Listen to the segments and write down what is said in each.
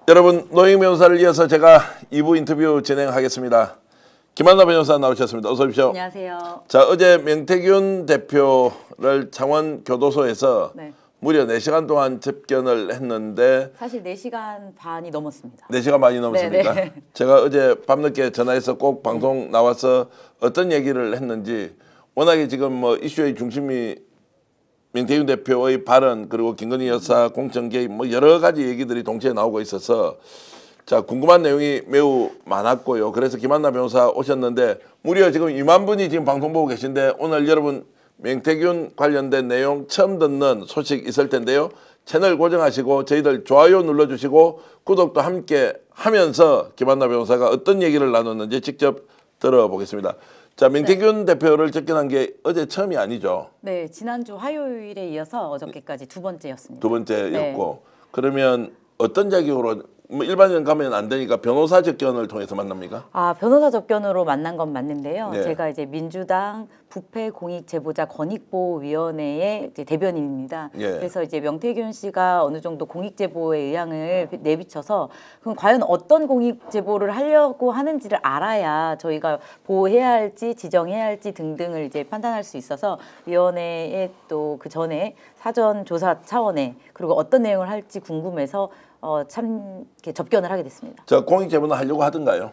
여러분, 노영 변호사를 이어서 제가 2부 인터뷰 진행하겠습니다. 김한나 변호사 나오셨습니다. 어서 오십시오. 안녕하세요. 자, 어제 명태균 대표를 창원 교도소에서 네. 무려 4시간 동안 접견을 했는데 사실 4시간 반이 넘었습니다. 4시간 많이 넘었습니까? 네네. 제가 어제 밤늦게 전화해서 꼭 방송 나와서 어떤 얘기를 했는지, 워낙에 지금 뭐 이슈의 중심이 명태균 대표의 발언, 그리고 김건희 여사 공천 개입, 뭐 여러 가지 얘기들이 동시에 나오고 있어서 자, 궁금한 내용이 매우 많았고요. 그래서 김한나 변호사 오셨는데 무려 지금 2만 분이 지금 방송 보고 계신데, 오늘 여러분 명태균 관련된 내용 처음 듣는 소식 있을 텐데요. 채널 고정하시고 저희들 좋아요 눌러주시고 구독도 함께 하면서 김한나 변호사가 어떤 얘기를 나눴는지 직접 들어보겠습니다. 자, 명태균 대표를 접견한 게 어제 처음이 아니죠. 네, 지난주 화요일에 이어서 어저께까지 두 번째였습니다. 두 번째였고. 그러면 어떤 자격으로, 뭐 일반인 가면 안 되니까 변호사 접견을 통해서 만납니까? 아, 변호사 접견으로 만난 건 맞는데요. 네. 제가 이제 민주당 부패 공익 제보자 권익보호위원회의 이제 대변인입니다. 예. 그래서 이제 명태균 씨가 어느 정도 공익 제보의 의향을 내비쳐서 그럼 과연 어떤 공익 제보를 하려고 하는지를 알아야 저희가 보호해야 할지 지정해야 할지 등등을 이제 판단할 수 있어서 위원회에 또 그 전에 사전 조사 차원에 그리고 어떤 내용을 할지 궁금해서 참 이렇게 접견을 하게 됐습니다. 자, 공익 제보는 하려고 하던가요?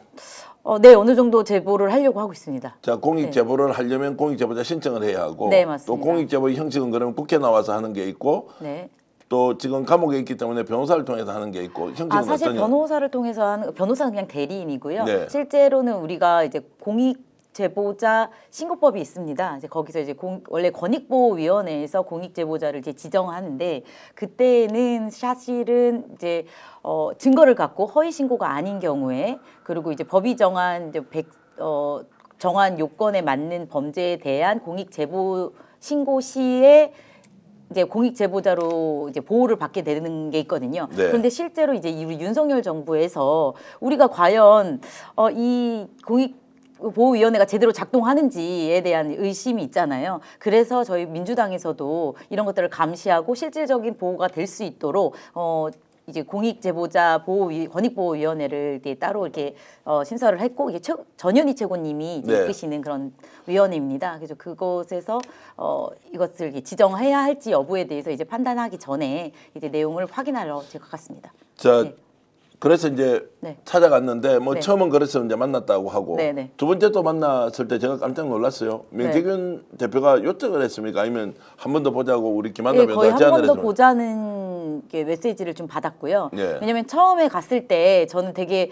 네, 어느 정도 제보를 하려고 하고 있습니다. 자, 공익 네. 제보를 하려면 공익 제보자 신청을 해야 하고, 네, 또 맞습니다. 공익 제보의 형식은 그러면 국회 나와서 하는 게 있고, 네. 또 지금 감옥에 있기 때문에 변호사를 통해서 하는 게 있고, 형식은 사실 어떠냐? 변호사를 통해서 하는 변호사는 그냥 대리인이고요. 네. 실제로는 우리가 이제 공익 제보자 신고법이 있습니다. 이제 거기서 이제 원래 권익보호위원회에서 공익 제보자를 이제 지정하는데, 그때는 사실은 이제 증거를 갖고 허위 신고가 아닌 경우에, 그리고 이제 법이 정한 이제 정한 요건에 맞는 범죄에 대한 공익 제보 신고 시에 이제 공익 제보자로 이제 보호를 받게 되는 게 있거든요. 네. 그런데 실제로 이제 우리 윤석열 정부에서 우리가 과연 이 공익 보호위원회가 제대로 작동하는지에 대한 의심이 있잖아요. 그래서 저희 민주당에서도 이런 것들을 감시하고 실질적인 보호가 될 수 있도록 이제 공익제보자 권익보호위원회를 이렇게 따로 이렇게 신설을 했고, 이게 전현희 최고님이 이제 네. 이끄시는 그런 위원회입니다. 그래서 그곳에서 이것을 이렇게 지정해야 할지 여부에 대해서 이제 판단하기 전에 이제 내용을 확인하러 제가 갔습니다. 자, 네. 그래서 이제 네. 찾아갔는데, 뭐 네. 처음은 그래서 이제 만났다고 하고, 네, 네. 두 번째 또 만났을 때 제가 깜짝 놀랐어요. 명태균 대표가 요청을 했습니까? 아니면 한 번 더 보자고 우리 김한나 거의 변호사 한 제안을 번 더 했습니까? 보자는 게 메시지를 좀 받았고요. 네. 왜냐하면 처음에 갔을 때 저는 되게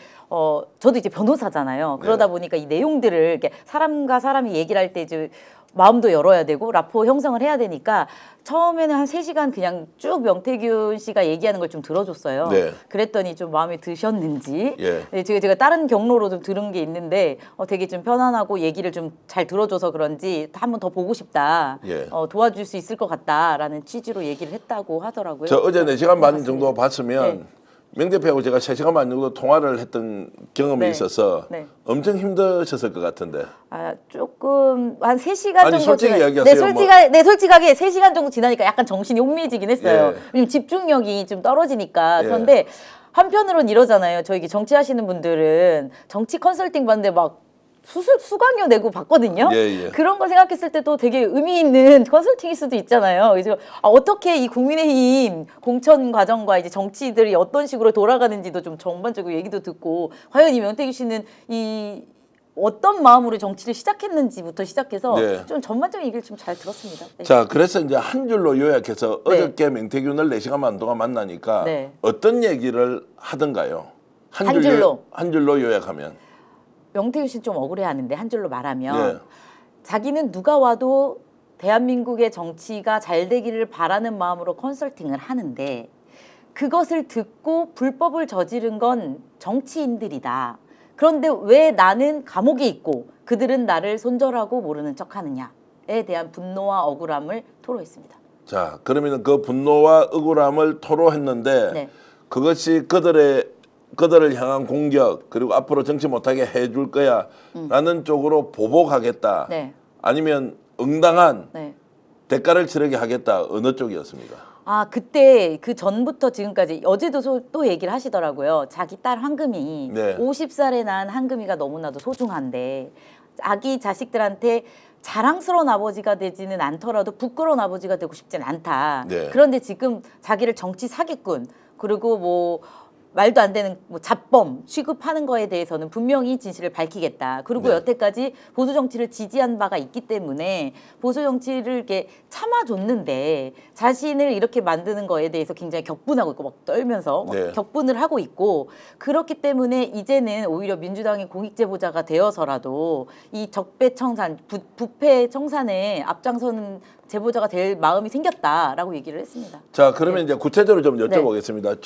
저도 이제 변호사잖아요. 그러다 네. 보니까 이 내용들을 이렇게 사람과 사람이 얘기를 할 때 이제 마음도 열어야 되고 라포 형성을 해야 되니까 처음에는 한 3시간 그냥 쭉 명태균 씨가 얘기하는 걸 좀 들어줬어요. 네. 그랬더니 좀 마음에 드셨는지 예. 네, 제가 다른 경로로 좀 들은 게 있는데 되게 좀 편안하고 얘기를 좀 잘 들어줘서 그런지 한 번 더 보고 싶다. 예. 도와줄 수 있을 것 같다라는 취지로 얘기를 했다고 하더라고요. 저 어제 4시간 반 맞습니다. 정도 봤으면 네. 명 대표하고 제가 3시간 반 정도 통화를 했던 경험이 네. 있어서 네. 엄청 힘드셨을 것 같은데. 조금 한 3시간 아니, 정도 솔직히 이야기하세요. 솔직하게 3시간 정도 지나니까 약간 정신이 혼미해지긴 했어요. 예. 왜냐면 집중력이 좀 떨어지니까. 예. 그런데 한편으로는 이러잖아요. 저희 정치하시는 분들은 정치 컨설팅 받는데 막 수강료 내고 받거든요. 예, 예. 그런 거 생각했을 때도 되게 의미 있는 컨설팅일 수도 있잖아요. 그래서 어떻게 이 국민의힘 공천 과정과 이제 정치들이 어떤 식으로 돌아가는지도 좀 전반적으로 얘기도 듣고, 과연 이 명태균 씨는 이 어떤 마음으로 정치를 시작했는지부터 시작해서 네. 좀 전반적인 얘기를 좀 잘 들었습니다. 네. 자, 그래서 이제 한 줄로 요약해서 네. 어저께 명태균을 4시간 반 동안 만나니까 네. 어떤 얘기를 하던가요? 한 줄로? 한 줄로 요약하면. 명태균 씨는 좀 억울해하는데 한 줄로 말하면 예. 자기는 누가 와도 대한민국의 정치가 잘 되기를 바라는 마음으로 컨설팅을 하는데, 그것을 듣고 불법을 저지른 건 정치인들이다. 그런데 왜 나는 감옥에 있고 그들은 나를 손절하고 모르는 척하느냐에 대한 분노와 억울함을 토로했습니다. 자, 그러면 그 분노와 억울함을 토로했는데 네. 그것이 그들을 향한 공격, 그리고 앞으로 정치 못하게 해줄 거야 라는 쪽으로 보복하겠다. 네. 아니면 응당한 네. 대가를 치르게 하겠다. 어느 쪽이었습니까? 아, 그때 그 전부터 지금까지 어제도 또 얘기를 하시더라고요. 자기 딸 황금이 네. 50살에 난 황금이가 너무나도 소중한데 아기 자식들한테 자랑스러운 아버지가 되지는 않더라도 부끄러운 아버지가 되고 싶진 않다. 네. 그런데 지금 자기를 정치 사기꾼 그리고 뭐 말도 안 되는 뭐 잡범 취급하는 거에 대해서는 분명히 진실을 밝히겠다. 그리고 네. 여태까지 보수 정치를 지지한 바가 있기 때문에 보수 정치를 이렇게 참아줬는데 자신을 이렇게 만드는 거에 대해서 굉장히 격분하고 있고 막 떨면서 막 네. 격분을 하고 있고 그렇기 때문에 이제는 오히려 민주당의 공익제보자가 되어서라도 이 적폐청산, 부패 청산에 앞장서는 제보자가 될 마음이 생겼다라고 얘기를 했습니다. 자, 그러면 이제 구체적으로 좀 네. 여쭤보겠습니다.